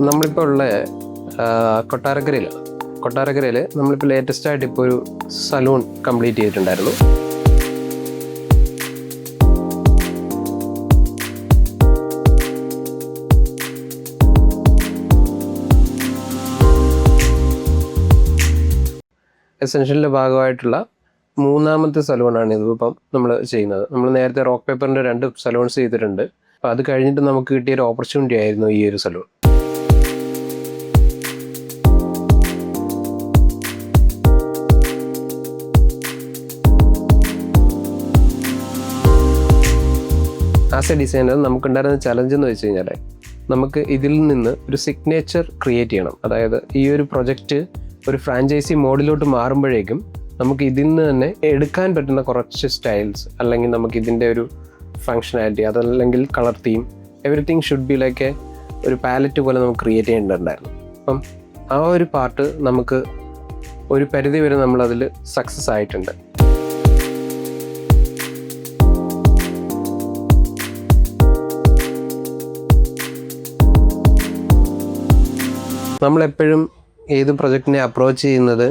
നമ്മളിപ്പോൾ ഉള്ള കൊട്ടാരക്കരയിൽ നമ്മളിപ്പോൾ ലേറ്റസ്റ്റ് ആയിട്ട് ഇപ്പോൾ ഒരു സലൂൺ കംപ്ലീറ്റ് ചെയ്തിട്ടുണ്ടായിരുന്നു. എസെൻഷ്യലിൻ്റെ ഭാഗമായിട്ടുള്ള മൂന്നാമത്തെ സലൂണാണ് ഇതിപ്പം നമ്മൾ ചെയ്യുന്നത്. നമ്മൾ നേരത്തെ റോക്ക് പേപ്പറിൻ്റെ 2 സലൂൺസ് ചെയ്തിട്ടുണ്ട്. അപ്പോൾ അത് കഴിഞ്ഞിട്ട് നമുക്ക് കിട്ടിയൊരു ഓപ്പർച്യൂണിറ്റി ആയിരുന്നു ഈ ഒരു സലൂൺ. ആസ് എ ഡിസൈനർ നമുക്കുണ്ടായിരുന്ന ചലഞ്ച് എന്ന് വെച്ച് കഴിഞ്ഞാൽ നമുക്ക് ഇതിൽ നിന്ന് ഒരു സിഗ്നേച്ചർ ക്രിയേറ്റ് ചെയ്യണം. അതായത് ഈ ഒരു പ്രൊജക്റ്റ് ഒരു ഫ്രാഞ്ചൈസി മോഡിലോട്ട് മാറുമ്പോഴേക്കും നമുക്ക് ഇതിൽ നിന്ന് തന്നെ എടുക്കാൻ പറ്റുന്ന കുറച്ച് സ്റ്റൈൽസ്, അല്ലെങ്കിൽ നമുക്ക് ഇതിൻ്റെ ഒരു ഫങ്ഷനാലിറ്റി, അതല്ലെങ്കിൽ colour theme, everything should be like ഒരു പാലറ്റ് പോലെ നമുക്ക് ക്രിയേറ്റ് ചെയ്യേണ്ടതുണ്ടായിരുന്നു. അപ്പം ആ ഒരു പാർട്ട് നമുക്ക് ഒരു പരിധി വരെ നമ്മളതിൽ സക്സസ് ആയിട്ടുണ്ട്. നമ്മളെപ്പോഴും ഏത് പ്രൊജക്റ്റിനെ അപ്രോച്ച് ചെയ്യുന്നത്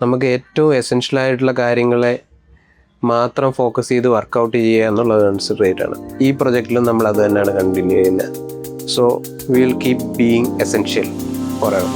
നമുക്ക് ഏറ്റവും എസെൻഷ്യലായിട്ടുള്ള കാര്യങ്ങളെ മാത്രം ഫോക്കസ് ചെയ്ത് വർക്കൗട്ട് ചെയ്യുക എന്നുള്ളത് കൺസിഡറേറ്റ് ആണ്. ഈ പ്രൊജക്റ്റിലും നമ്മൾ അത് തന്നെയാണ് കണ്ടിന്യൂ ചെയ്യുന്നത്. So we will keep being essential for ever.